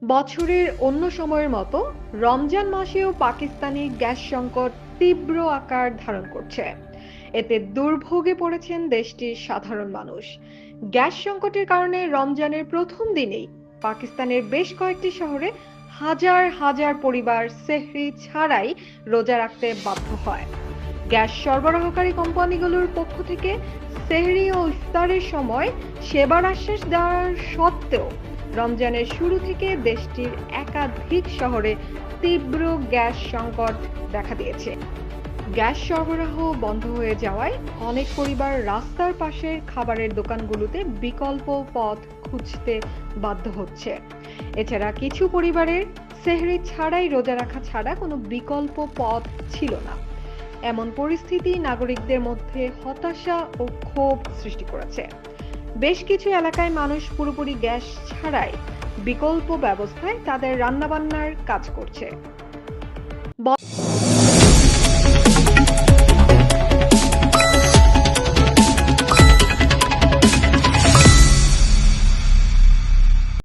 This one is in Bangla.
বছরের অন্য সময়ের মতো রমজান মাসেও পাকিস্তানি গ্যাস সংকট তীব্র আকার ধারণ করছে। এতে দুর্ভোগে পড়েছেন দেশটির সাধারণ মানুষ। গ্যাস সংকটের কারণে রমজানের প্রথম দিনেই পাকিস্তানের বেশ কয়েকটি শহরে হাজার হাজার পরিবার সেহরি ছাড়াই রোজা রাখতে বাধ্য হয়। গ্যাস সরবরাহকারী কোম্পানিগুলোর পক্ষ থেকে সেহরি ও ইফতারের সময় সেবার আশ্বাস দেওয়ার সত্ত্বেও রমজানের শুরু থেকে দেশটির একাধিক শহরে তীব্র গ্যাস সংকট দেখা দিয়েছে। গ্যাস সরবরাহ বন্ধ হয়ে যাওয়ায় অনেক পরিবার রাস্তার পাশের খাবারের দোকানগুলোতে বিকল্প পথ খুঁজতে বাধ্য হচ্ছে। এছাড়া কিছু পরিবারের সেহরি ছাড়াই রোজা রাখা ছাড়া কোনো বিকল্প পথ ছিল না। এমন পরিস্থিতি নাগরিকদের মধ্যে হতাশা ও ক্ষোভ সৃষ্টি করেছে। বেশ কিছু এলাকায় মানুষ পুরোপুরি গ্যাস ছাড়াই বিকল্প ব্যবস্থায় তাদের রান্নাবান্নার কাজ করছে।